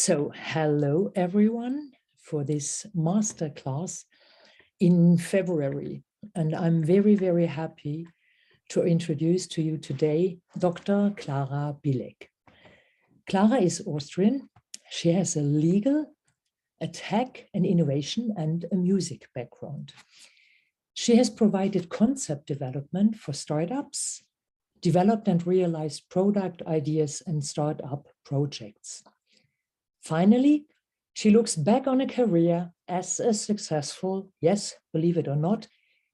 Hello everyone for this masterclass in February. And I'm very, very happy to introduce to you today Dr. Clara Bilek. Clara is Austrian. She has a legal, a tech and innovation and a music background. She has provided concept development for startups, developed and realized product ideas and startup projects. Finally, she looks back on a career as a successful, yes, believe it or not,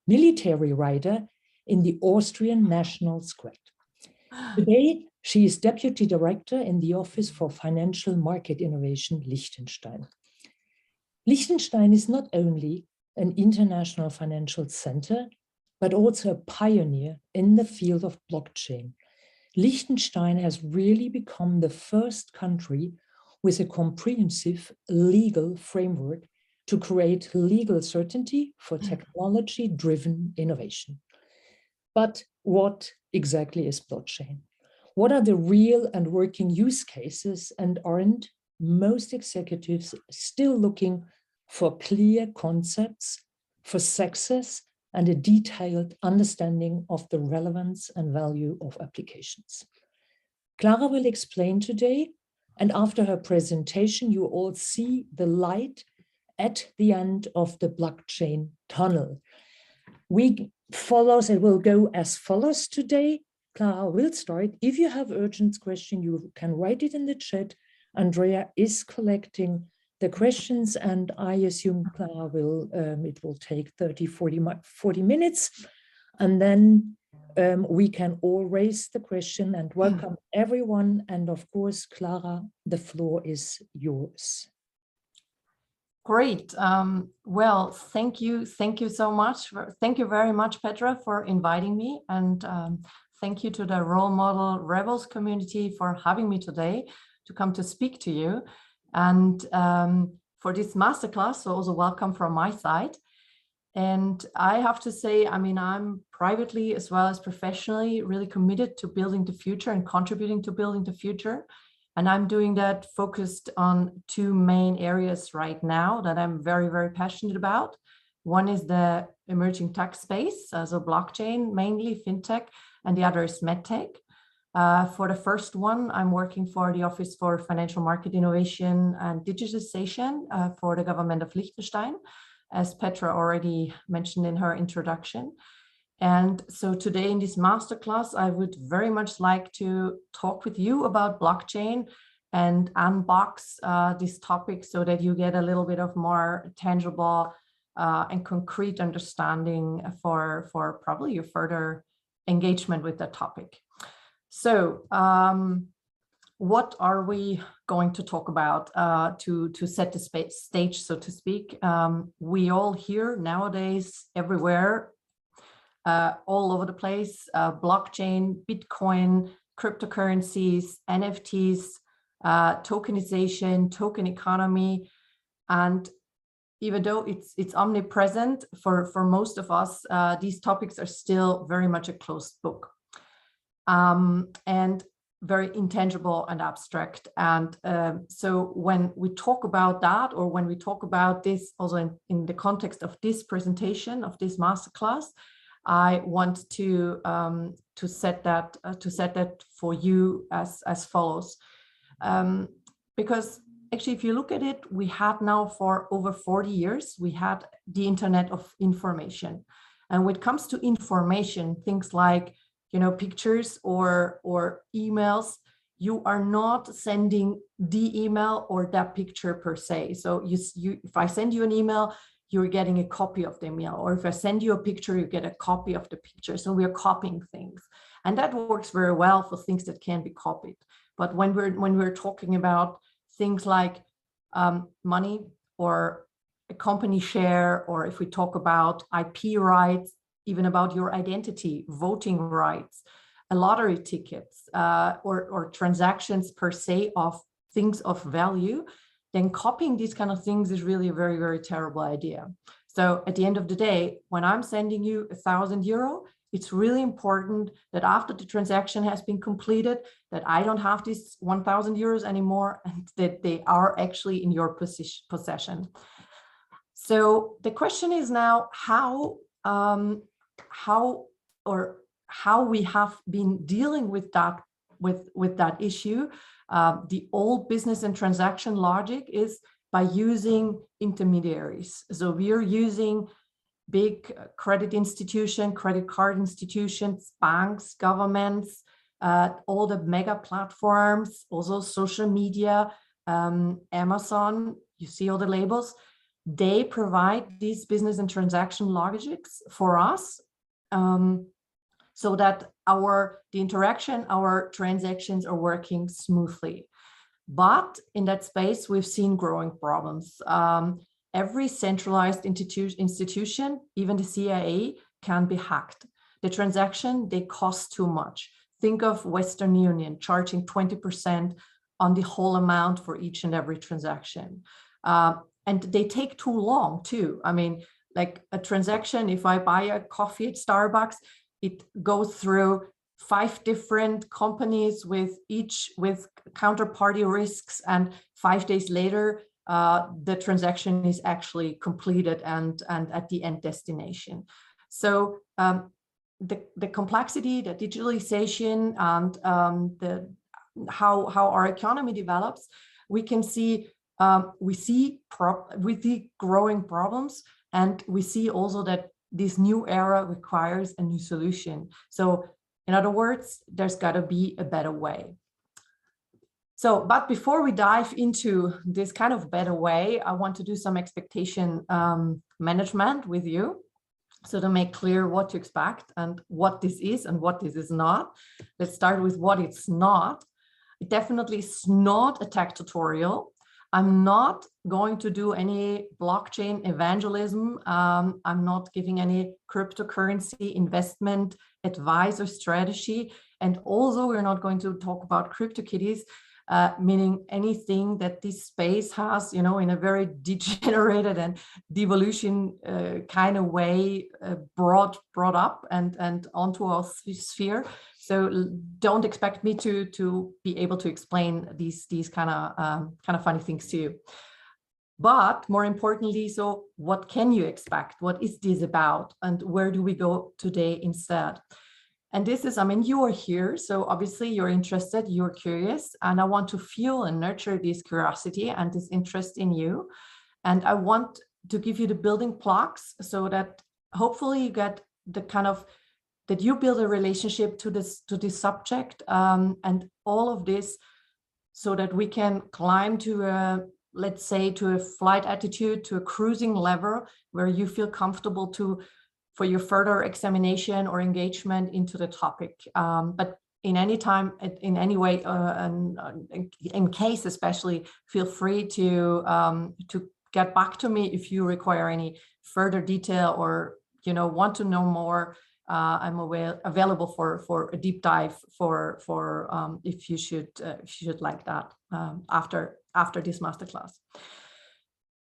military rider in the Austrian National Squad. Today, she is Deputy Director in the Office for Financial Market Innovation, Liechtenstein. Liechtenstein is not only an international financial center, but also a pioneer in the field of blockchain. Liechtenstein has really become the first country with a comprehensive legal framework to create legal certainty for technology-driven innovation. But what exactly is blockchain? What are the real and working use cases, and aren't most executives still looking for clear concepts, for success, and a detailed understanding of the relevance and value of applications? Clara will explain today, and after her presentation, you all see the light at the end of the blockchain tunnel. It will go as follows today. Clara will start. If you have urgent question, you can write it in the chat. Andrea is collecting the questions, and I assume Clara it will take 40 minutes, and then we can all raise the question and welcome everyone. And of course, Clara, the floor is yours. Great. Well, thank you so much. Thank you very much, Petra, for inviting me. And thank you to the Role Model Rebels community for having me today to come to speak to you. And for this masterclass, so also welcome from my side. And I have to say, I mean, I'm privately as well as professionally really committed to building the future and contributing to building the future. And I'm doing that focused on two main areas right now that I'm very, very passionate about. One is the emerging tech space, so blockchain, mainly fintech, and the other is medtech. For the first one, I'm working for the Office for Financial Market Innovation and Digitization for the government of Liechtenstein, as Petra already mentioned in her introduction. And so today in this masterclass, I would very much like to talk with you about blockchain and unbox this topic so that you get a little bit of more tangible and concrete understanding for probably your further engagement with the topic. So what are we going to talk about to set the stage, so to speak? We all hear nowadays everywhere, all over the place, blockchain, Bitcoin, cryptocurrencies, NFTs, tokenization, token economy. And even though it's omnipresent for most of us, these topics are still very much a closed book. And very intangible and abstract. And so when we talk about that, or when we talk about this also in the context of this presentation, of this masterclass, I want to set that for you as follows. Because actually, if you look at it, we had now for over 40 years, we had the Internet of Information. And when it comes to information, things like pictures or emails, you are not sending the email or that picture per se. So if I send you an email, you're getting a copy of the email, or if I send you a picture, you get a copy of the picture. So we are copying things, and that works very well for things that can be copied. But when we're talking about things like money or a company share, or if we talk about IP rights, even about your identity, voting rights, a lottery tickets, or transactions per se of things of value, then copying these kind of things is really a very, very terrible idea. So at the end of the day, when I'm sending you €1,000, it's really important that after the transaction has been completed, that I don't have these 1,000 euros anymore, and that they are actually in your possession. So the question is now how we have been dealing with that issue. The old business and transaction logic is by using intermediaries. So we are using big credit institutions, credit card institutions, banks, governments, all the mega platforms, also social media, Amazon, you see all the labels. They provide these business and transaction logics for us, so that the interaction, our transactions are working smoothly. But in that space, we've seen growing problems. Every centralized institution, even the CIA, can be hacked. The transaction, they cost too much. Think of Western Union charging 20% on the whole amount for each and every transaction. And they take too long too. I mean, like a transaction, if I buy a coffee at Starbucks, it goes through 5 different companies with counterparty risks, and 5 days later, the transaction is actually completed and at the end destination. So the complexity, the digitalization, and how our economy develops, we can see we see growing problems, and we see also that this new era requires a new solution. So in other words, there's got to be a better way. So, but before we dive into this kind of better way, I want to do some expectation management with you. So to make clear what to expect and what this is and what this is not. Let's start with what it's not. It definitely is not a tech tutorial. I'm not going to do any blockchain evangelism. I'm not giving any cryptocurrency investment advice or strategy. And also, we're not going to talk about CryptoKitties, meaning anything that this space has, in a very degenerated and devolution kind of way brought up and onto our sphere. So don't expect me to be able to explain these kind of funny things to you. But more importantly, so what can you expect? What is this about? And where do we go today instead? And this is, you are here, so obviously you're interested, you're curious, and I want to fuel and nurture this curiosity and this interest in you. And I want to give you the building blocks so that hopefully you get the kind of, that you build a relationship to this subject, and all of this, so that we can climb to a, let's say, to a flight attitude, to a cruising level where you feel comfortable for your further examination or engagement into the topic. But in any time, in any way, and in case especially, feel free to get back to me if you require any further detail or want to know more. I'm available for a deep dive for if you should like that after this masterclass.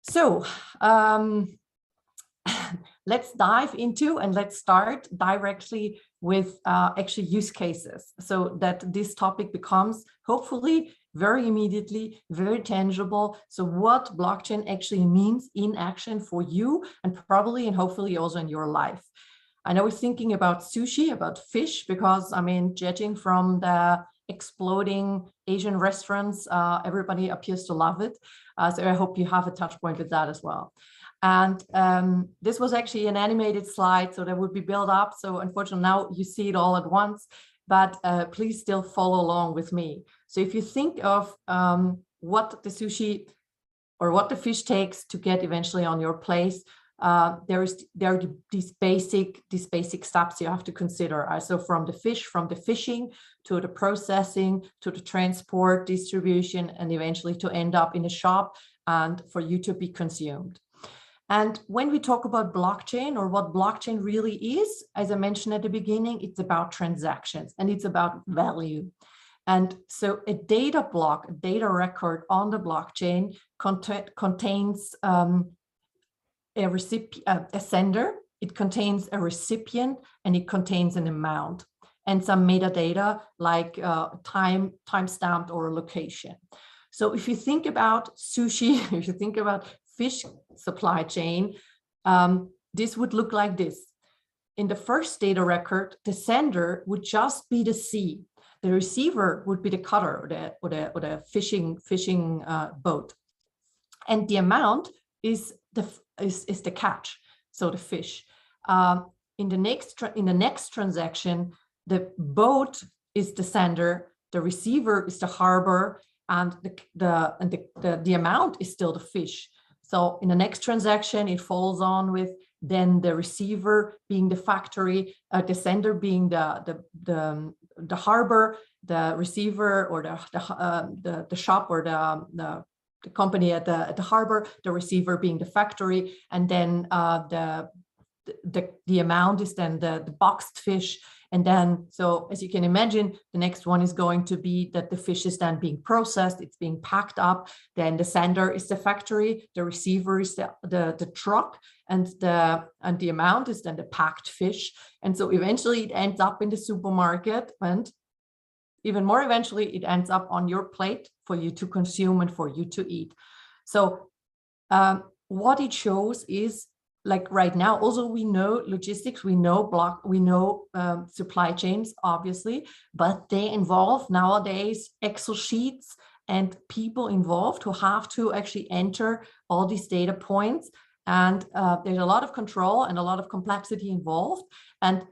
So let's dive into, and let's start directly with actually use cases, so that this topic becomes hopefully very immediately very tangible. So what blockchain actually means in action for you, and probably and hopefully also in your life. And I was thinking about sushi, about fish, because judging from the exploding Asian restaurants, everybody appears to love it. So I hope you have a touch point with that as well. And this was actually an animated slide, so that would be built up. So unfortunately now you see it all at once, but please still follow along with me. So if you think of what the sushi or what the fish takes to get eventually on your place, there are these basic steps you have to consider. So from the fish, from the fishing to the processing, to the transport, distribution, and eventually to end up in a shop and for you to be consumed. And when we talk about blockchain, or what blockchain really is, as I mentioned at the beginning, it's about transactions and it's about value. And so a data block, a data record on the blockchain contains a sender, it contains a recipient and it contains an amount and some metadata like time stamped or location. So if you think about sushi, if you think about fish supply chain, this would look like this. In the first data record, the sender would just be the sea. The receiver would be the cutter or the fishing boat, and the amount is the catch, so the fish. In the next transaction, the boat is the sender, the receiver is the harbor, and the amount is still the fish. So in the next transaction, it follows on with then the receiver being the factory, the sender being the harbor, the receiver or the shop or the company at the harbor, the receiver being the factory, and then the amount is then the boxed fish. And then, so as you can imagine, the next one is going to be that the fish is then being processed, it's being packed up, then the sender is the factory, the receiver is the truck, and the amount is then the packed fish. And so eventually it ends up in the supermarket, and even more eventually it ends up on your plate for you to consume and for you to eat. So what it shows is, like right now, also we know logistics, we know supply chains, obviously, but they involve nowadays Excel sheets and people involved who have to actually enter all these data points. And there's a lot of control and a lot of complexity involved, and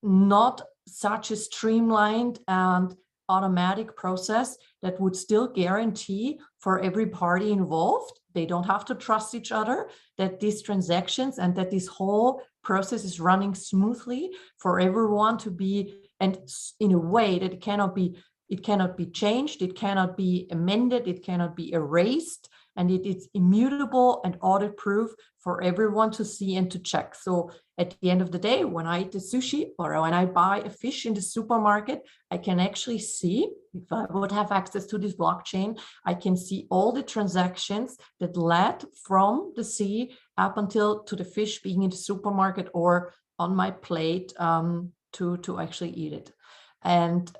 not such a streamlined and automatic process that would still guarantee for every party involved, they don't have to trust each other, that these transactions and that this whole process is running smoothly for everyone to be, and in a way that it cannot be changed, it cannot be amended, it cannot be erased, and it is immutable and audit proof for everyone to see and to check. So at the end of the day, when I eat the sushi or when I buy a fish in the supermarket, I can actually see, if I would have access to this blockchain, I can see all the transactions that led from the sea up until to the fish being in the supermarket or on my plate to actually eat it. And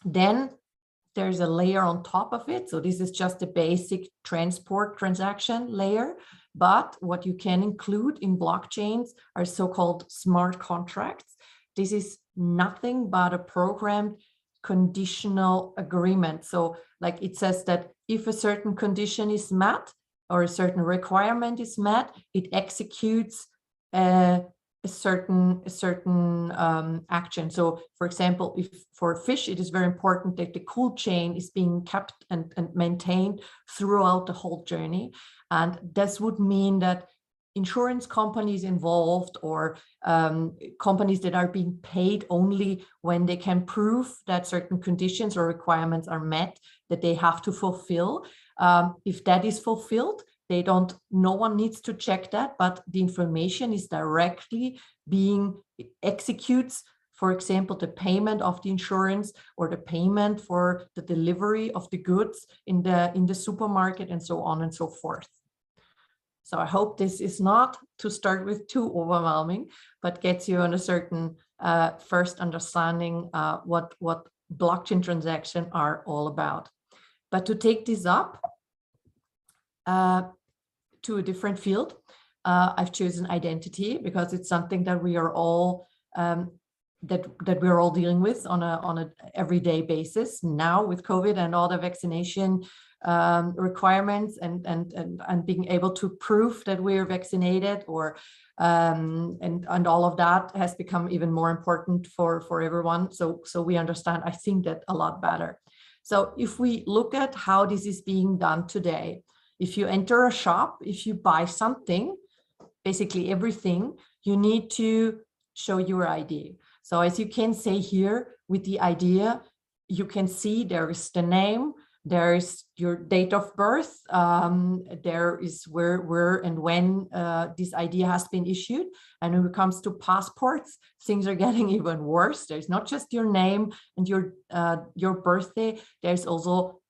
then there's a layer on top of it. So this is just a basic transport transaction layer. But what you can include in blockchains are so-called smart contracts. This is nothing but a programmed conditional agreement. So like it says that if a certain condition is met or a certain requirement is met, it executes a certain action. So for example, if for fish, it is very important that the cold chain is being kept and maintained throughout the whole journey. And this would mean that insurance companies involved or companies that are being paid only when they can prove that certain conditions or requirements are met, that they have to fulfill. If that is fulfilled, no one needs to check that, but the information is directly being executes, for example, the payment of the insurance or the payment for the delivery of the goods in the supermarket and so on and so forth. So I hope this is not, to start with, too overwhelming, but gets you on a certain first understanding what blockchain transactions are all about. But to take this up to a different field, I've chosen identity because it's something that we are all that we're all dealing with on a everyday basis now with COVID and all the vaccination requirements and being able to prove that we're vaccinated or and all of that has become even more important for everyone. So we understand, I think, that a lot better. So if we look at how this is being done today, if you enter a shop, if you buy something, basically everything, you need to show your ID. So as you can see here with the idea, you can see there is the name, there is your date of birth, there is where and when this ID has been issued. And when it comes to passports, things are getting even worse. There's not just your name and your birthday, there's also,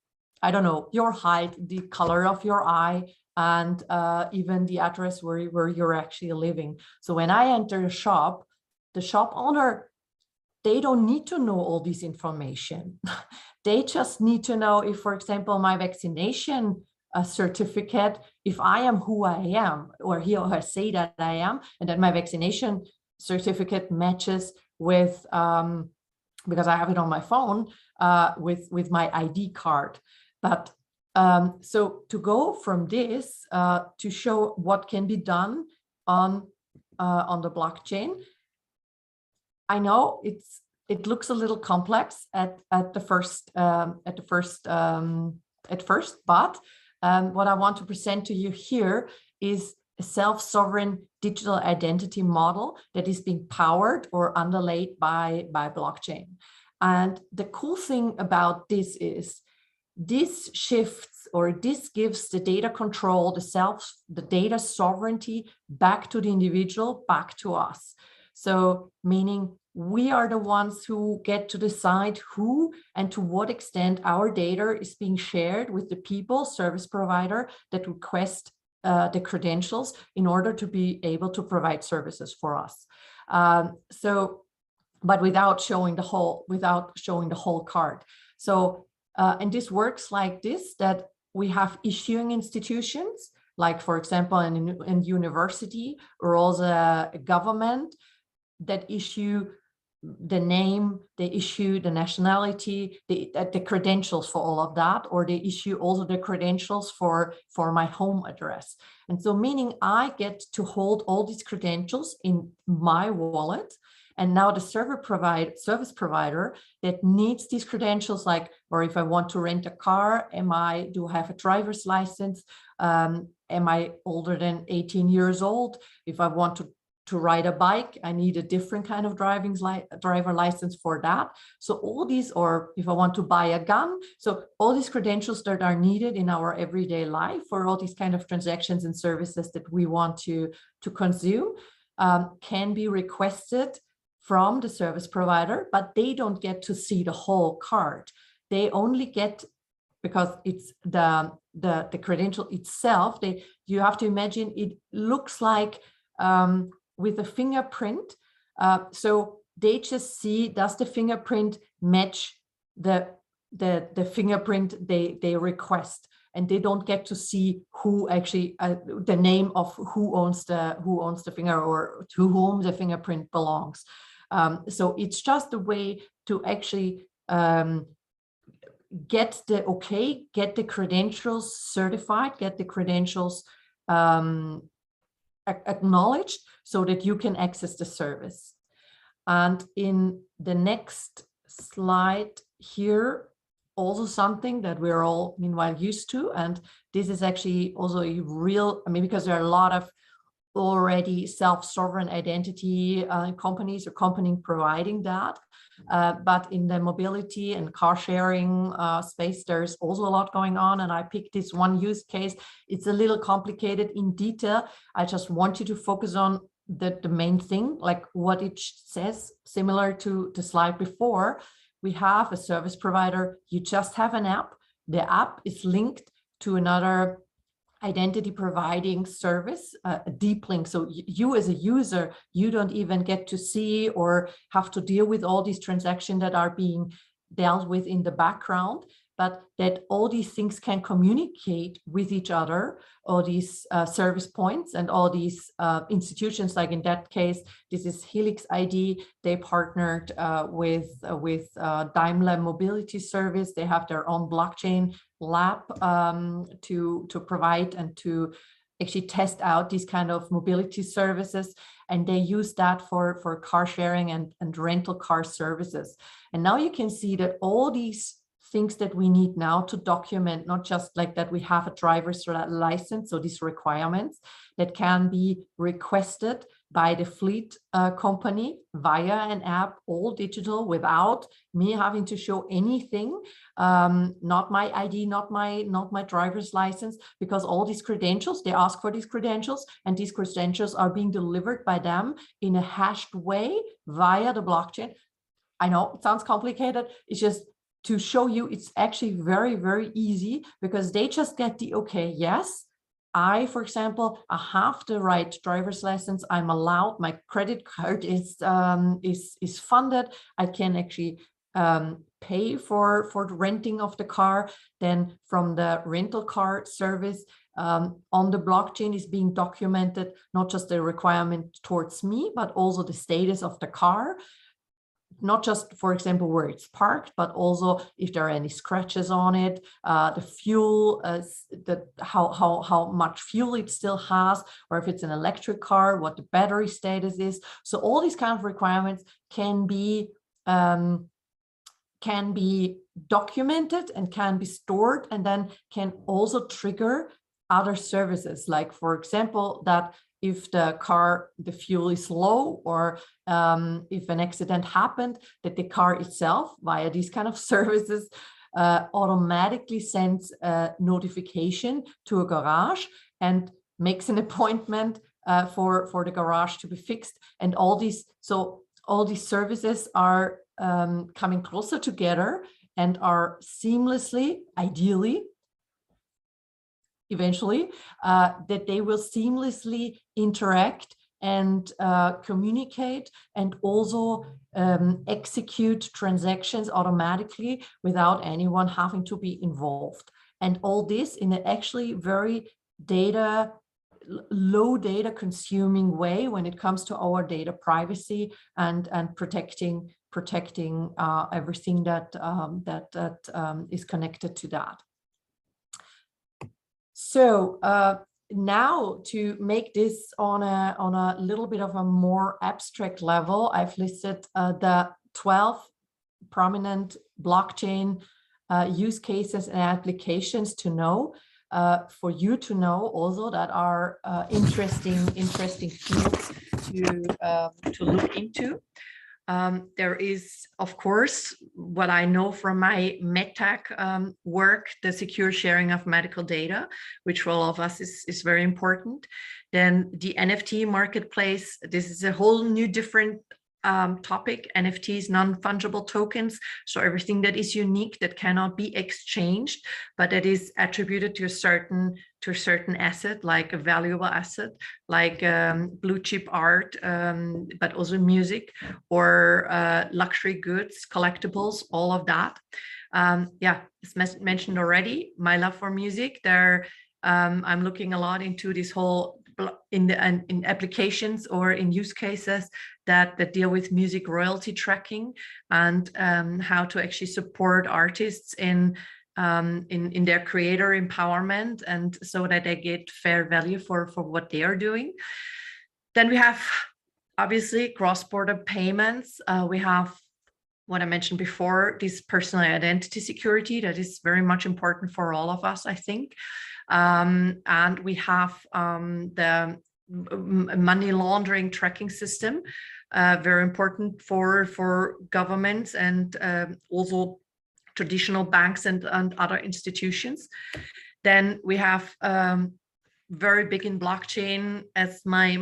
I don't know, your height, the color of your eye, and even the address where you're actually living. So when I enter a shop, the shop owner, they don't need to know all this information. They just need to know if, for example, my vaccination certificate, if I am who I am, or he or her say that I am, and that my vaccination certificate matches with, because I have it on my phone, with my ID card. But so to go from this to show what can be done on the blockchain, I know it looks a little complex at first, but what I want to present to you here is a self-sovereign digital identity model that is being powered or underlaid by blockchain. And the cool thing about this is this shifts, or this gives the data control, the data sovereignty back to the individual, back to us. So meaning we are the ones who get to decide who and to what extent our data is being shared with the people, service provider, that request the credentials in order to be able to provide services for us. But without showing the whole card. So, and this works like this, that we have issuing institutions, like for example, in university, or also a government, that issue the name, they issue the nationality, the credentials for all of that, or they issue also the credentials for my home address. And so meaning I get to hold all these credentials in my wallet. And now the service provider that needs these credentials, like, or if I want to rent a car, do I have a driver's license? Am I older than 18 years old? If I want to ride a bike, I need a different kind of driver license for that. So all these, or if I want to buy a gun, so all these credentials that are needed in our everyday life for all these kind of transactions and services that we want to consume can be requested from the service provider, but they don't get to see the whole card. They only get, because it's the credential itself, you have to imagine it looks like with a fingerprint. So they just see, does the fingerprint match the fingerprint they request, and they don't get to see who actually the name of who owns the finger, or to whom the fingerprint belongs. So it's just a way to actually get the credentials certified, get the credentials acknowledged, so that you can access the service. And in the next slide here, also something that we're all meanwhile used to, and this is actually also a real, because there are a lot of already self-sovereign identity companies providing that. But in the mobility and car sharing space, there's also a lot going on. And I picked this one use case. It's a little complicated in detail. I just want you to focus on the main thing, like what it says, similar to the slide before. We have a service provider. You just have an app. The app is linked to another identity providing service, a deep link. So you as a user, you don't even get to see or have to deal with all these transactions that are being dealt with in the background, but that all these things can communicate with each other, all these service points and all these institutions. Like in that case, this is Helix ID. They partnered with Daimler Mobility Service. They have their own blockchain lab to provide and to actually test out these kind of mobility services, and they use that for car sharing and rental car services. And now you can see that all these things that we need now to document, not just like that we have a driver's license, so these requirements that can be requested by the fleet company via an app, all digital, without me having to show anything, not my ID, not my driver's license, because all these credentials, they ask for these credentials, and these credentials are being delivered by them in a hashed way via the blockchain. I know it sounds complicated. It's just to show you it's actually very, very easy, because they just get the okay, yes, for example, I have the right driver's license. I'm allowed. My credit card is funded. I can actually pay for the renting of the car. Then from the rental car service on the blockchain is being documented, not just the requirement towards me, but also the status of the car. Not just, for example, where it's parked, but also if there are any scratches on it, the fuel, how much fuel it still has, or if it's an electric car, what the battery status is. So all these kind of requirements can be documented and can be stored, and then can also trigger other services, like, for example, that if the fuel is low, or if an accident happened, that the car itself, via these kind of services, automatically sends a notification to a garage and makes an appointment for the garage to be fixed. And all these services are coming closer together and are seamlessly, ideally, eventually, that they will seamlessly interact and communicate, and also execute transactions automatically without anyone having to be involved. And all this in an actually very low data consuming way when it comes to our data privacy and protecting everything that is connected to that. So now, to make this on a little bit of a more abstract level, I've listed the 12 prominent blockchain use cases and applications to know, for you to know also, that are interesting fields to look into. There is, of course, what I know from my medtech work, the secure sharing of medical data, which for all of us is very important. Then the NFT marketplace, this is a whole new different topic. NFTs, non-fungible tokens, so everything that is unique, that cannot be exchanged, but that is attributed to a certain asset, like a valuable asset, like blue chip art, but also music, or luxury goods, collectibles, all of that. Yeah, as mentioned already, my love for music. I'm looking a lot into this whole in applications or in use cases that deal with music royalty tracking, and how to actually support artists in their creator empowerment, and so that they get fair value for what they are doing. Then we have, obviously, cross-border payments. We have what I mentioned before, this personal identity security that is very much important for all of us, I think. And we have the money laundering tracking system, very important for governments and also traditional banks and other institutions. Then we have very big in blockchain, as my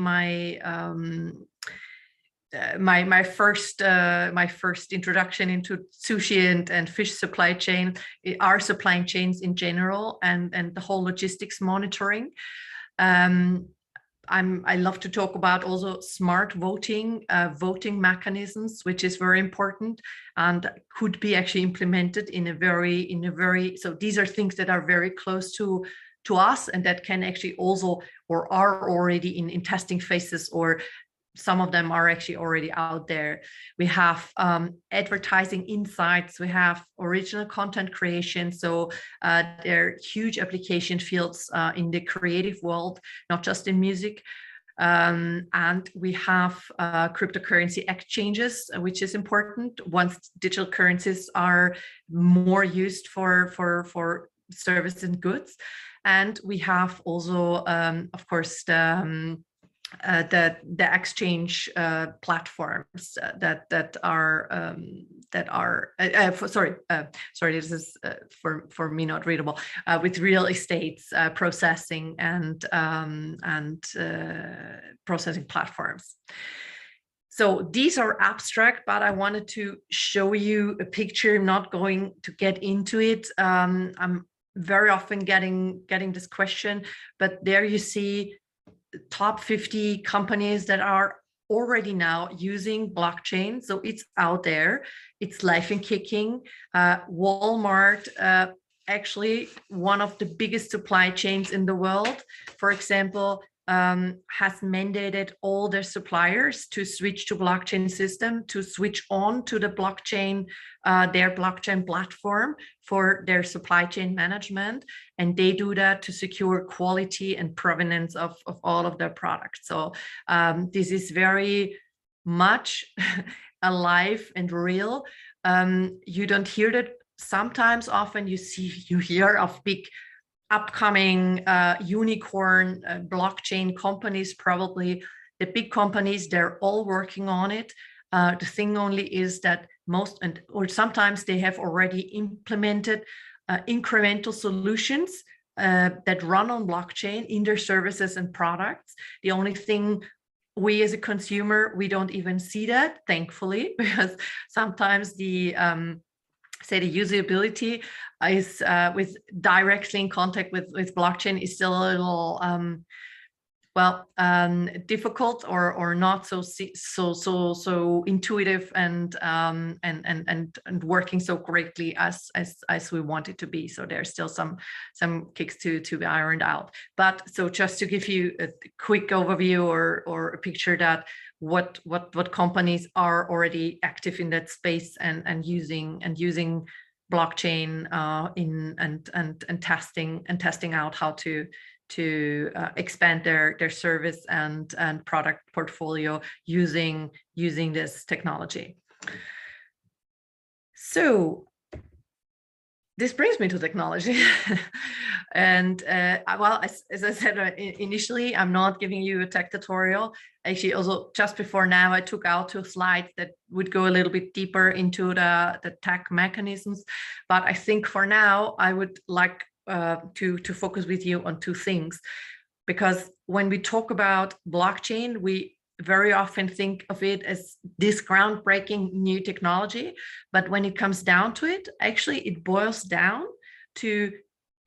first introduction into sushi and fish supply chain, our supply chains in general, and the whole logistics monitoring. I love to talk about also smart voting mechanisms, which is very important and could be actually implemented in a very, so these are things that are very close to us, and that can actually also, or are already in testing phases, or some of them are actually already out there. We have advertising insights, we have original content creation. So there are huge application fields in the creative world, not just in music. And we have cryptocurrency exchanges, which is important once digital currencies are more used for services and goods. And we have also, of course, the exchange platforms that are sorry, this is for me not readable, with real estates processing and processing platforms. So these are abstract, but I wanted to show you a picture. I'm not going to get into it. I'm very often getting this question, but there you see top 50 companies that are already now using blockchain. So it's out there, it's life and kicking. Walmart, actually one of the biggest supply chains in the world, for example, has mandated all their suppliers to switch to blockchain system, to switch on to the blockchain, their blockchain platform for their supply chain management. And they do that to secure quality and provenance of all of their products. So this is very much alive and real. You don't hear that sometimes. Often you hear of big upcoming unicorn blockchain companies. Probably the big companies, they're all working on it. The thing only is that or sometimes they have already implemented incremental solutions that run on blockchain in their services and products. The only thing, we as a consumer, we don't even see that, thankfully, because sometimes the say the usability is with directly in contact with blockchain is still a little difficult or not so intuitive and working so greatly as we want it to be. So there's still some kicks to be ironed out. But so just to give you a quick overview or a picture that what companies are already active in that space and using blockchain and testing out how to expand their service and product portfolio using this technology. So this brings me to technology. And well, as I said initially, I'm not giving you a tech tutorial. Actually, also just before now, I took out 2 slides that would go a little bit deeper into the tech mechanisms. But I think for now, I would like to focus with you on 2 things, because when we talk about blockchain, we very often think of it as this groundbreaking new technology, but when it comes down to it, actually it boils down to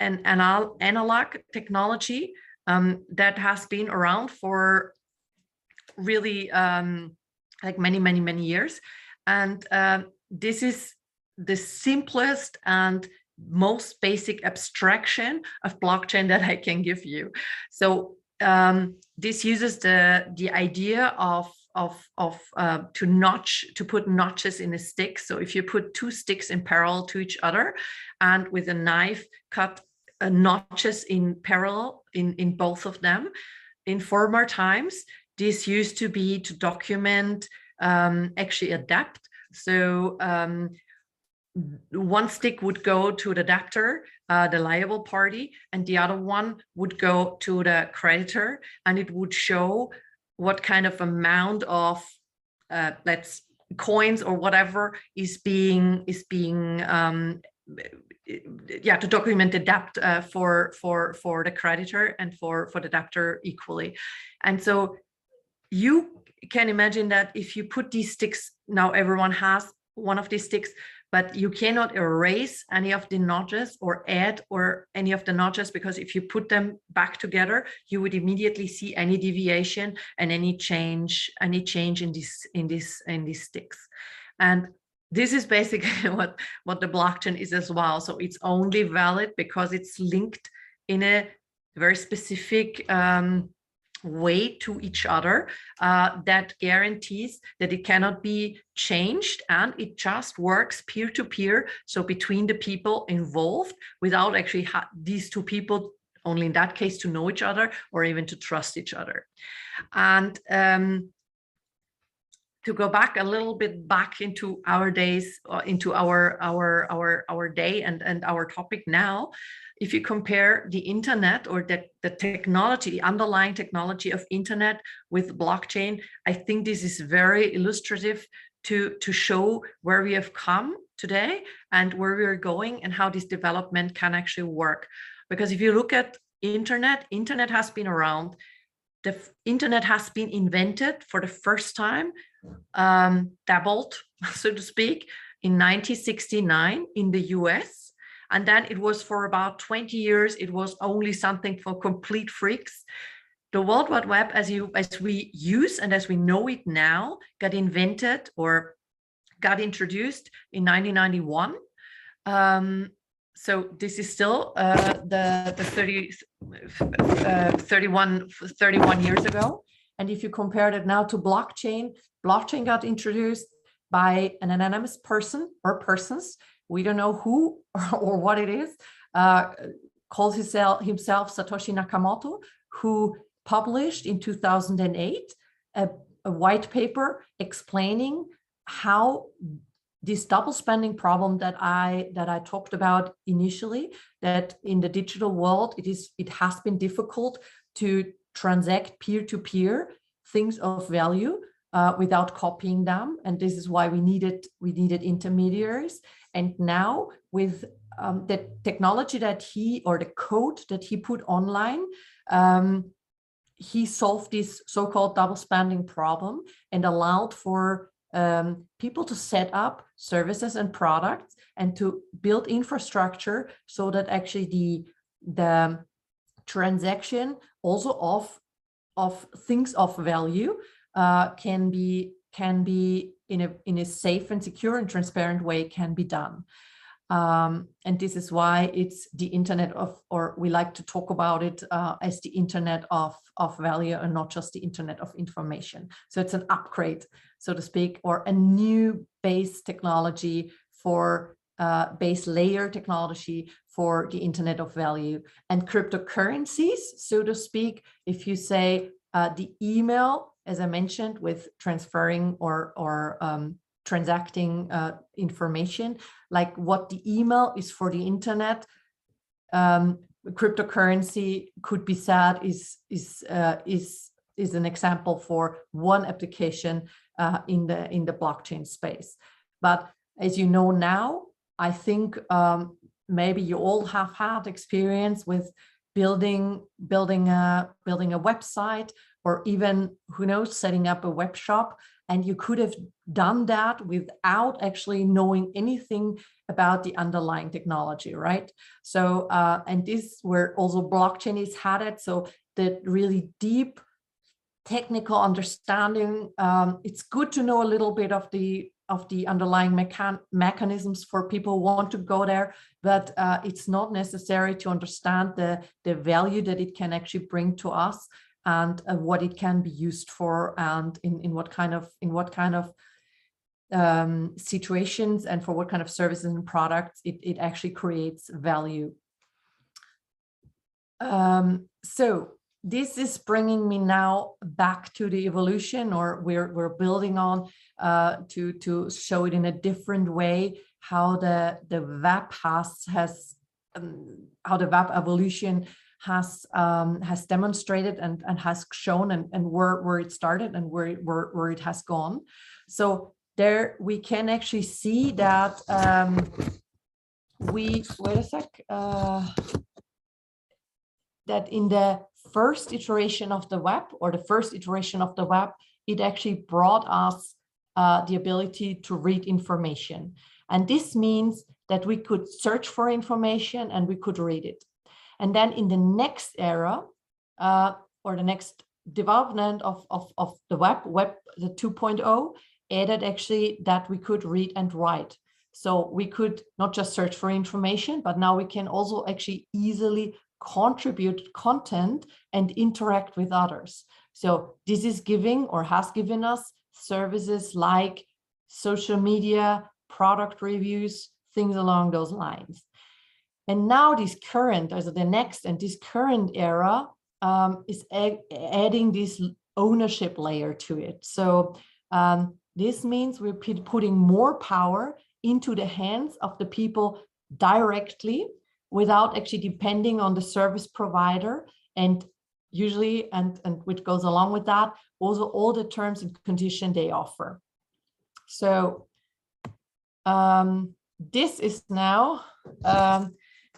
an analog technology that has been around for really like many years, and this is the simplest and most basic abstraction of blockchain that I can give you. So this uses the idea of to put notches in a stick. So if you put 2 sticks in parallel to each other and with a knife cut notches in parallel in both of them, in former times this used to be to document actually a debt. So one stick would go to the debtor, the liable party, and the other one would go to the creditor, and it would show what kind of amount of coins or whatever is being to document the debt for the creditor and for the debtor equally. And so you can imagine that if you put these sticks, now everyone has one of these sticks, but you cannot erase any of the notches or add or any of the notches, because if you put them back together, you would immediately see any deviation and any change in these sticks. And this is basically what the blockchain is as well. So it's only valid because it's linked in a very specific way to each other that guarantees that it cannot be changed, and it just works peer-to-peer, so between the people involved, without actually these 2 people, only in that case, to know each other or even to trust each other. And to go back a little bit back into our days, into our day and our topic now, if you compare the internet or the technology, the underlying technology of internet with blockchain, I think this is very illustrative to show where we have come today and where we are going and how this development can actually work. Because if you look at internet has been around. The internet has been invented for the first time, dabbled, so to speak, in 1969 in the US. And then it was for about 20 years, it was only something for complete freaks. The World Wide Web, as we use and as we know it now, got invented or got introduced in 1991. So this is still the 31 years ago. And if you compared it now to blockchain got introduced by an anonymous person or persons, we don't know who or what it is, calls himself Satoshi Nakamoto, who published in 2008 a white paper explaining how this double spending problem that I talked about initially, that in the digital world it has been difficult to transact peer-to-peer things of value without copying them, and this is why we needed intermediaries. And now with the technology that the code that he put online, he solved this so-called double spending problem and allowed for people to set up services and products and to build infrastructure so that actually the transaction also of things of value can be in a safe and secure and transparent way can be done. And this is why it's the internet of, or we like to talk about it as the internet of value and not just the internet of information. So it's an upgrade, so to speak, or a new base technology for base layer technology for the internet of value. And cryptocurrencies, so to speak, if you say the email, as I mentioned, with transferring or transacting information, like what the email is for the internet, cryptocurrency could be said is an example for one application in the blockchain space. But as you know now, I think maybe you all have had experience with building a website, or even, who knows, setting up a web shop. And you could have done that without actually knowing anything about the underlying technology, right? So, and this where also blockchain is headed. So the really deep technical understanding, it's good to know a little bit of the underlying mechanisms for people who want to go there, but it's not necessary to understand the value that it can actually bring to us, and what it can be used for, and in what kind of situations, and for what kind of services and products it actually creates value. So this is bringing me now back to the evolution, or we're building on to show it in a different way, how the web how the web evolution has demonstrated and has shown, and where it started and where it has gone. So there we can actually see that that in the first iteration of the web, it actually brought us the ability to read information. And this means that we could search for information and we could read it. And then in the next era, or the next development of the web the 2.0, added actually that we could read and write. So we could not just search for information, but now we can also actually easily contribute content and interact with others. So this is giving, or has given us, services like social media, product reviews, things along those lines. And now this current, as the next and this current era is adding this ownership layer to it. So this means we're putting more power into the hands of the people directly, without actually depending on the service provider, and usually, and which goes along with that, also all the terms and conditions they offer. So this is now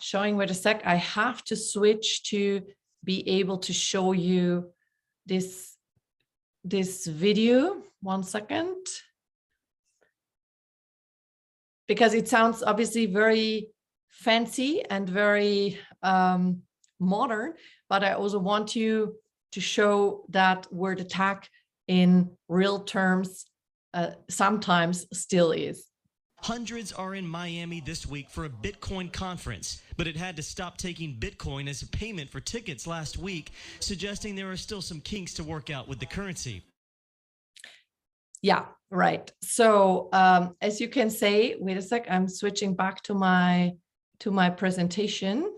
showing, wait a sec, I have to switch to be able to show you this video. 1 second. Because it sounds obviously very fancy and very modern, but I also want you to show that word attack in real terms sometimes still is. Hundreds are in Miami this week for a Bitcoin conference, but it had to stop taking Bitcoin as a payment for tickets last week, suggesting there are still some kinks to work out with the currency. Yeah, right. So as you can say, wait a sec, I'm switching back to my presentation.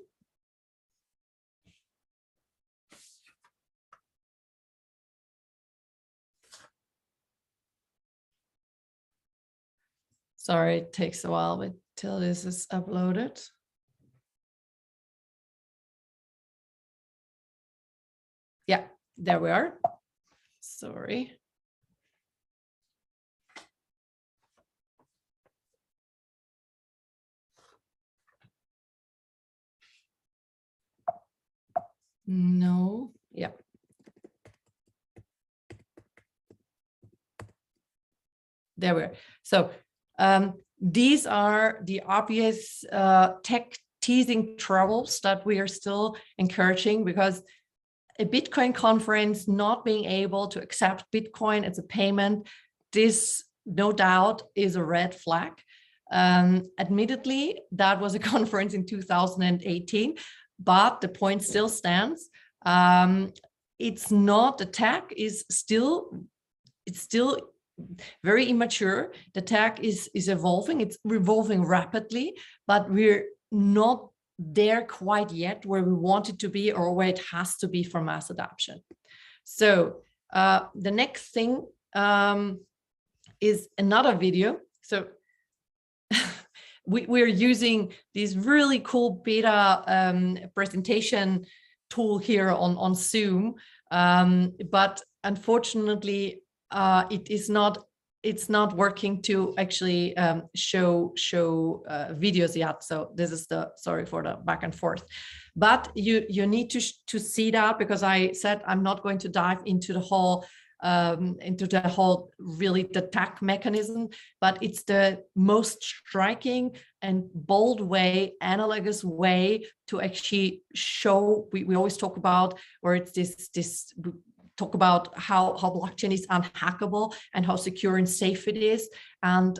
Sorry, it takes a while until this is uploaded. Yeah, there we are. Sorry. No, yeah. There we are. So these are the obvious tech teasing troubles that we are still encouraging, because a Bitcoin conference not being able to accept Bitcoin as a payment, this no doubt is a red flag. Admittedly, that was a conference in 2018, but the point still stands. It's not, the tech is still, it's still very immature. The tech is evolving, it's evolving rapidly, but we're not there quite yet where we want it to be or where it has to be for mass adoption. So the next thing is another video. So we're using this really cool beta presentation tool here on Zoom, but unfortunately it's not working to actually show videos yet. So this is the, sorry for the back and forth, but you need to see that, because I said I'm not going to dive into the whole really the tech mechanism, but it's the most striking and bold way, analogous way to actually show. We always talk about where it's this talk about how blockchain is unhackable and how secure and safe it is. And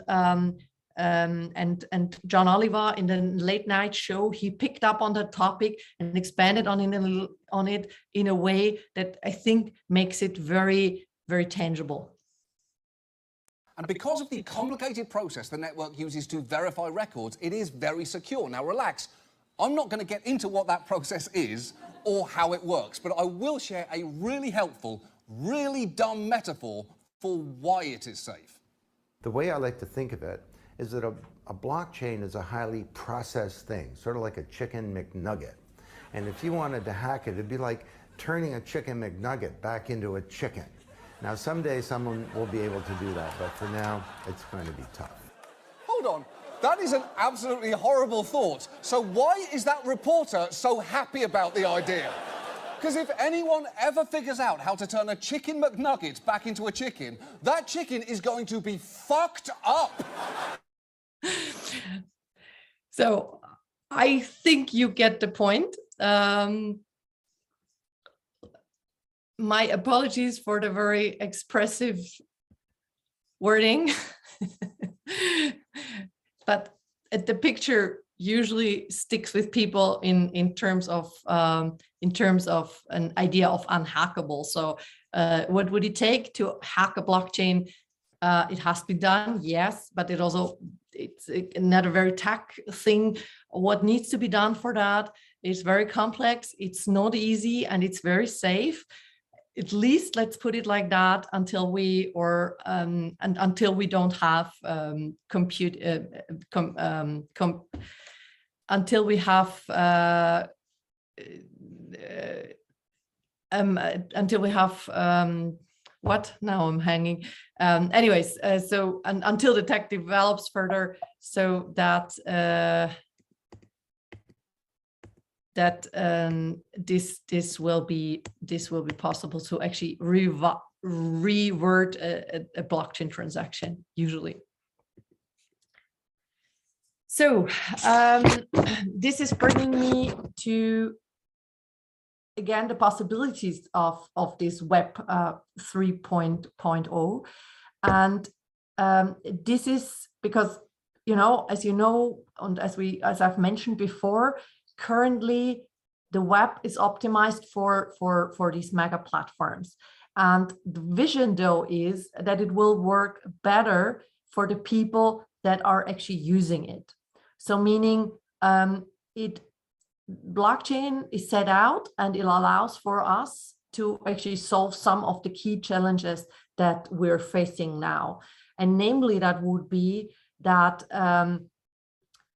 John Oliver in the late night show, he picked up on that topic and expanded on it in a way that I think makes it very, very tangible. And because of the complicated process the network uses to verify records, it is very secure. Now relax, I'm not going to get into what that process is or how it works, but I will share a really helpful, really dumb metaphor for why it is safe. The way I like to think of it is that a blockchain is a highly processed thing, sort of like a chicken McNugget. And if you wanted to hack it, it'd be like turning a chicken McNugget back into a chicken. Now, someday someone will be able to do that, but for now, it's going to be tough. Hold on. That is an absolutely horrible thought. So why is that reporter so happy about the idea? Because if anyone ever figures out how to turn a chicken McNugget back into a chicken, that chicken is going to be fucked up. So I think you get the point. My apologies for the very expressive wording, but the picture usually sticks with people in terms of an idea of unhackable. So what would it take to hack a blockchain? It has to be done, yes, but it's another very tech thing. What needs to be done for that is very complex. It's not easy, and it's very safe. At least let's put it like that until we until we don't have until we have what? Now I'm hanging. Anyways, so until the tech develops further, so that this will be possible to actually revert a blockchain transaction usually. So this is bringing me to, again, the possibilities of this Web 3.0. And this is because, as you know, and as I've mentioned before, currently the web is optimized for these mega platforms. And the vision, though, is that it will work better for the people that are actually using it. So meaning blockchain is set out and it allows for us to actually solve some of the key challenges that we're facing now. And namely, that would be that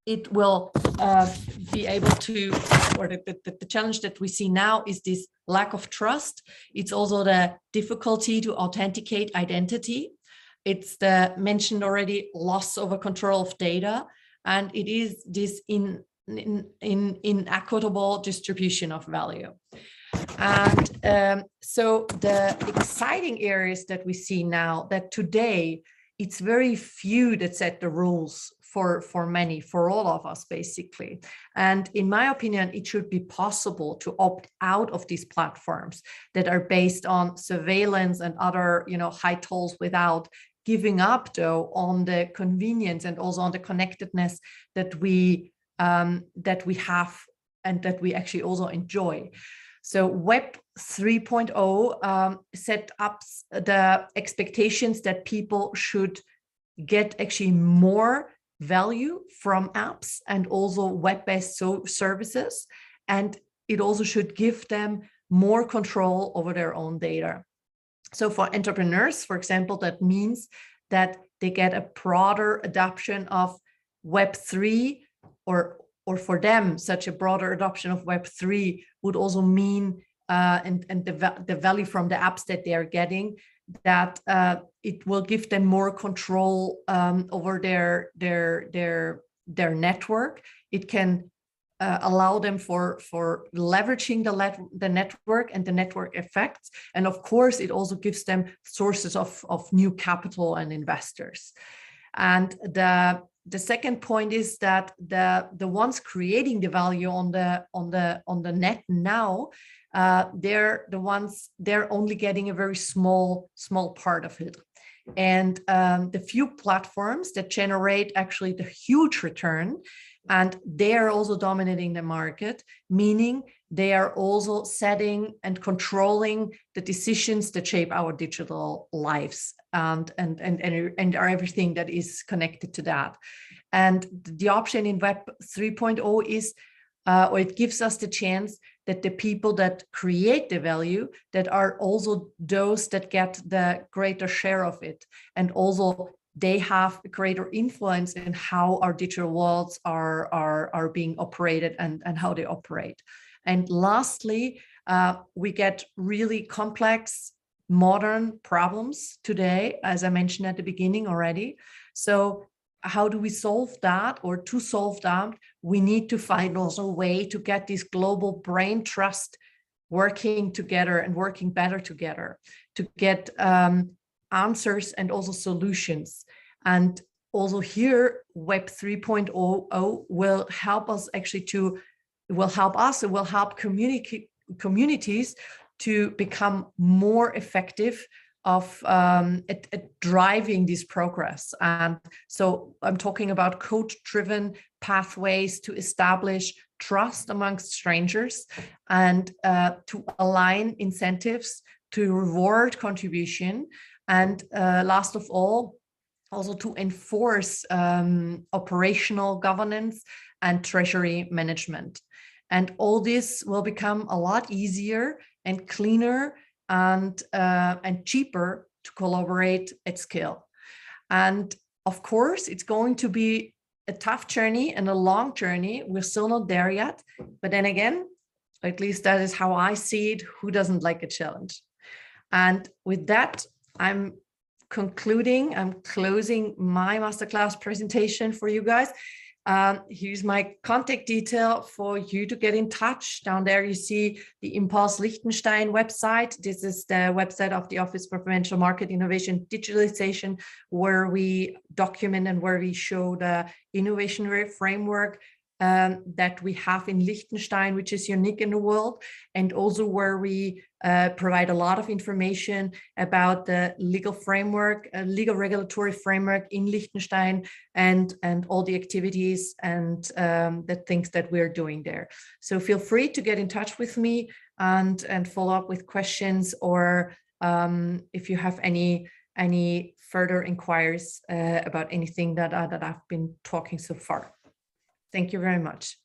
it will be able to, or the challenge that we see now is this lack of trust. It's also the difficulty to authenticate identity. It's the mentioned already loss over control of data, and it is this inequitable distribution of value. And so the exciting areas that we see now, that today it's very few that set the rules for all of us, basically. And in my opinion, it should be possible to opt out of these platforms that are based on surveillance and other, high tolls, without giving up, though, on the convenience and also on the connectedness that we have and that we actually also enjoy. So Web 3.0 set up the expectations that people should get actually more value from apps and also web-based services. And it also should give them more control over their own data. So for entrepreneurs, for example, that means that they get a broader adoption of Web3, or for them, such a broader adoption of Web3 would also mean, and the value from the apps that they are getting, that it will give them more control over their network. It can allow them for leveraging the network and the network effects. And of course, it also gives them sources of new capital and investors. And the second point is that the ones creating the value on the net now, they're only getting a very small part of it. And the few platforms that generate actually the huge return, and they are also dominating the market, meaning they are also setting and controlling the decisions that shape our digital lives and are everything that is connected to that. And the option in Web 3.0 is, or it gives us the chance that the people that create the value, that are also those that get the greater share of it, and also they have a greater influence in how our digital worlds are being operated and how they operate. And lastly, we get really complex modern problems today, as I mentioned at the beginning already. So how do we solve that? Or to solve that, we need to find also a way to get this global brain trust working together and working better together, to get answers and also solutions. And also here, Web 3.0 will help us actually it will help communities to become more effective of at driving this progress. And so I'm talking about code-driven pathways to establish trust amongst strangers, and to align incentives to reward contribution, and last of all, also to enforce operational governance and treasury management. And all this will become a lot easier and cleaner and cheaper to collaborate at scale. And of course, it's going to be a tough journey and a long journey. We're still not there yet. But then again, at least that is how I see it. Who doesn't like a challenge? And with that, I'm closing my masterclass presentation for you guys. Here's my contact detail for you to get in touch. Down there you see the Impulse Liechtenstein website. This is the website of the Office for Financial Market Innovation Digitalization, where we document and where we show the innovation framework that we have in Liechtenstein, which is unique in the world, and also where we provide a lot of information about the legal framework, legal regulatory framework in Liechtenstein, and all the activities and the things that we're doing there. So feel free to get in touch with me and follow up with questions, or if you have any further inquiries about anything that I've been talking so far. Thank you very much.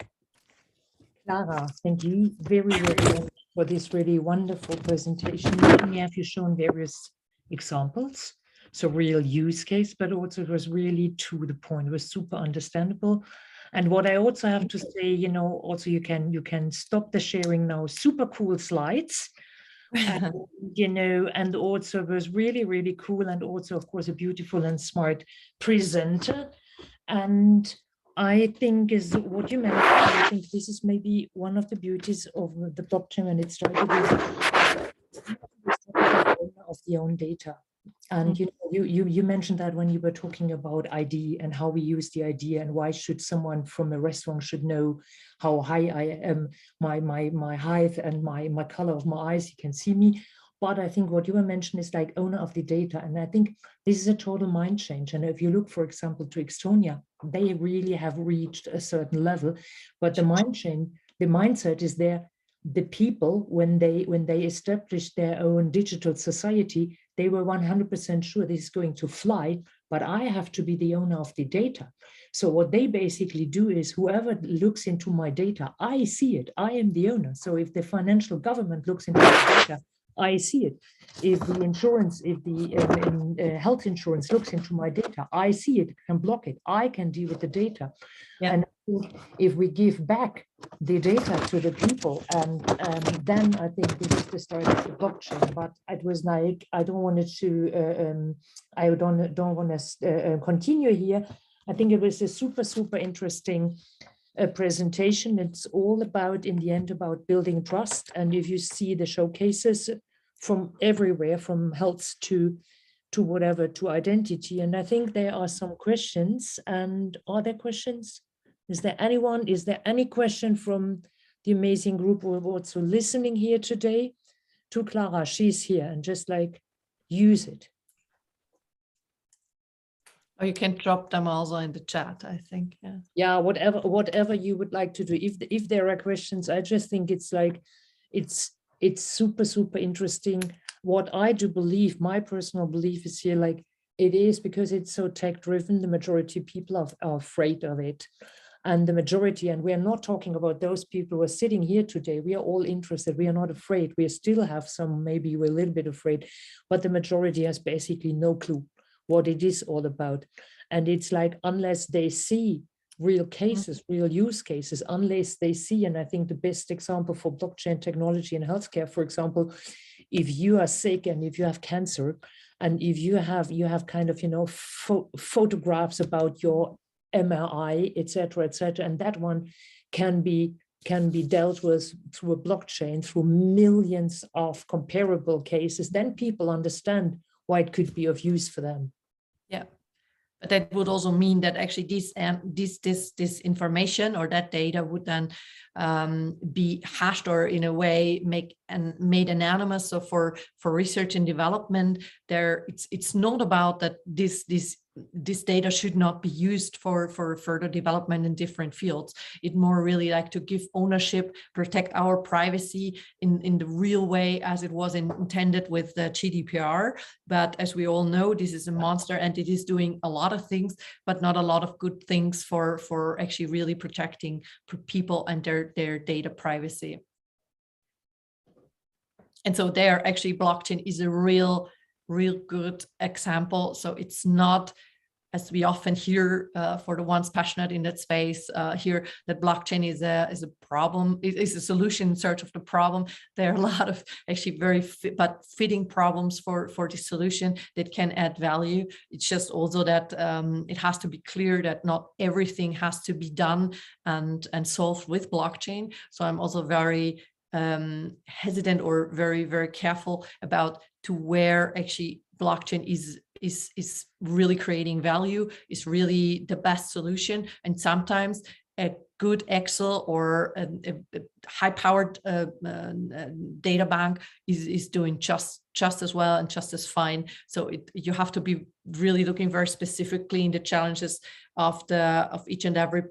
Clara, thank you very, very much for this really wonderful presentation. We have you shown various examples, so real use case, but also it was really to the point. It was super understandable. And what I also have to say, you know, also you can stop the sharing now. Super cool slides. And, you know, and also it was really, really cool, and also, of course, a beautiful and smart presenter. And I think is what you mentioned. I think this is maybe one of the beauties of the blockchain when it started with of the own data. And you mentioned that when you were talking about ID and how we use the ID, and why should someone from a restaurant should know how high I am, my height and my color of my eyes, you can see me. But I think what you were mentioning is like owner of the data. And I think this is a total mind change. And if you look, for example, to Estonia, they really have reached a certain level, but the mindset is there. The people, when they established their own digital society, they were 100% sure this is going to fly, but I have to be the owner of the data. So what they basically do is whoever looks into my data, I see it, I am the owner. So if the financial government looks into my data, I see it. If the insurance, if the health insurance looks into my data, I see it, can block it. I can deal with the data. Yeah. And if we give back the data to the people, and then I think this is the start of the blockchain. But it was like, I don't want to continue here. I think it was a super interesting presentation. It's all about, in the end, about building trust. And if you see the showcases from everywhere, from health to whatever, to identity. And I think there are some questions. And are there questions? Is there any question from the amazing group who are also listening here today? To Clara, she's here, and just like use it. Or you can drop them also in the chat, I think. Yeah, whatever you would like to do. If there are questions, I just think it's like, it's super interesting. What I do believe, my personal belief is here, like it is because it's so tech driven, the majority of people are afraid of it. And the majority, and we are not talking about those people who are sitting here today, we are all interested, we are not afraid. We still have some, maybe we're a little bit afraid, but the majority has basically no clue what it is all about. And it's like, unless they see real cases, real use cases, unless they see, and I think the best example for blockchain technology in healthcare, for example, if you are sick and if you have cancer, and if you have kind of, you know, photographs about your MRI, etc., and that one can be dealt with through a blockchain, through millions of comparable cases, then people understand why it could be of use for them. Yeah, but that would also mean that actually this information or that data would then be hashed, or in a way made anonymous. So for research and development, it's not about that this data should not be used for further development in different fields. It more really like to give ownership, protect our privacy in the real way as it was intended with the GDPR. But as we all know, this is a monster and it is doing a lot of things, but not a lot of good things for actually really protecting people and their data privacy. And so there actually blockchain is a real good example. So it's not as we often hear for the ones passionate in that space, hear that blockchain is a problem, is a solution in search of the problem. There are a lot of actually very fitting problems for the solution that can add value. It's just also that it has to be clear that not everything has to be done and solved with blockchain. So I'm also very hesitant or very, very careful about to where actually blockchain is really creating value, is really the best solution. And sometimes a good Excel or a high-powered data bank is doing just as well and just as fine. So you have to be really looking very specifically in the challenges of each and every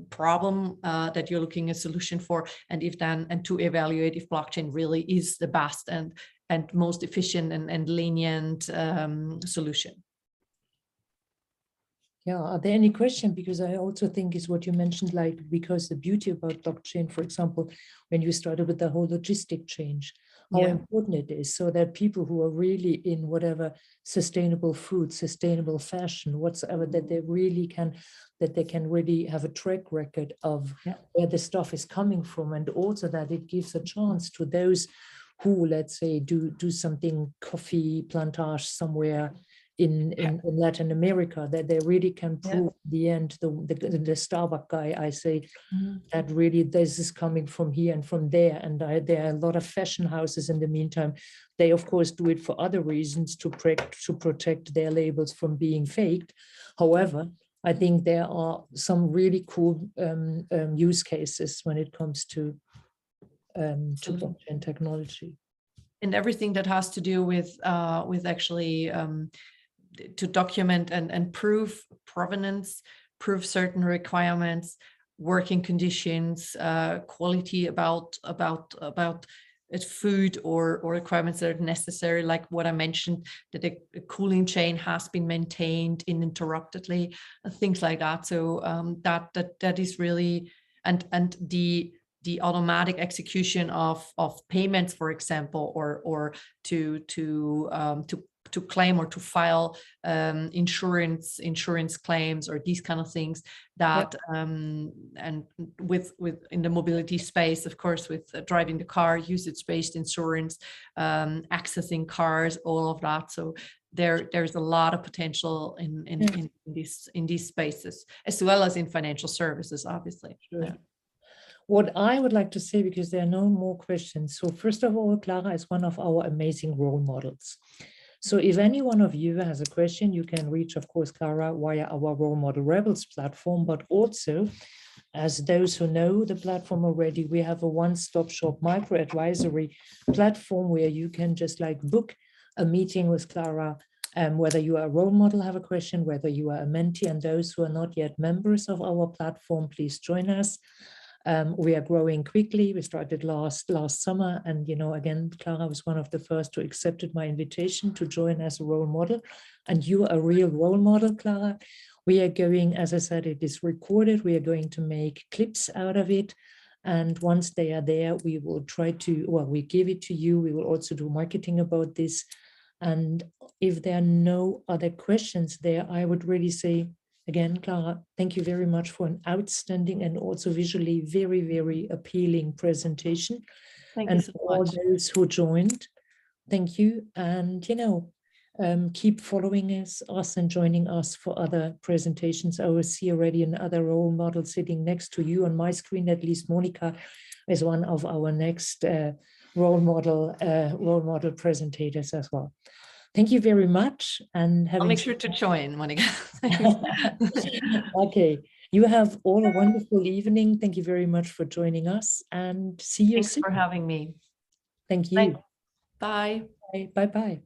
problem that you're looking a solution for, and to evaluate if blockchain really is the best and most efficient and lenient solution. Yeah, are there any questions? Because I also think is what you mentioned, like, because the beauty about blockchain, for example, when you started with the whole logistic change, how important it is, so that people who are really in whatever sustainable food, sustainable fashion, whatsoever, that they can really have a track record of where the stuff is coming from, and also that it gives a chance to those who, let's say, do something coffee plantage somewhere in Latin America, that they really can prove at the end, the Starbucks guy, I say, that really this is coming from here and from there. And there are a lot of fashion houses in the meantime. They, of course, do it for other reasons, to protect their labels from being faked. However, I think there are some really cool use cases when it comes to blockchain technology. And everything that has to do with actually to document and prove provenance, prove certain requirements, working conditions, quality about food or requirements that are necessary, like what I mentioned, that a cooling chain has been maintained uninterruptedly, things like that. So that is really, and the automatic execution of payments, for example, or to claim or to file insurance claims or these kind of things that and with in the mobility space, of course, with driving the car, usage-based insurance, accessing cars, all of that. So there's a lot of potential in these spaces, as well as in financial services, obviously. Sure. Yeah. What I would like to say, because there are no more questions. So first of all, Clara is one of our amazing role models. So if any one of you has a question, you can reach, of course, Clara via our Role Model Rebels platform, but also, as those who know the platform already, we have a one-stop shop micro advisory platform where you can just like book a meeting with Clara, whether you are a role model, have a question, whether you are a mentee, and those who are not yet members of our platform, please join us. We are growing quickly. We started last summer, and again, Clara was one of the first who accepted my invitation to join as a role model. And you are a real role model, Clara. We are going, as I said, it is recorded. We are going to make clips out of it, and once they are there, we will try to, we give it to you. We will also do marketing about this. And if there are no other questions there, I would really say, again, Clara, thank you very much for an outstanding and also visually very, very appealing presentation. Thank you so much. All those who joined, thank you. And, keep following us and joining us for other presentations. I will see already another role model sitting next to you on my screen. At least Monica is one of our next role model presentators as well. Thank you very much. And I'll make sure to join, Monica. Okay. You have all a wonderful evening. Thank you very much for joining us, and see you soon. Thanks for having me. Thank you. Bye. Bye. Bye. Bye.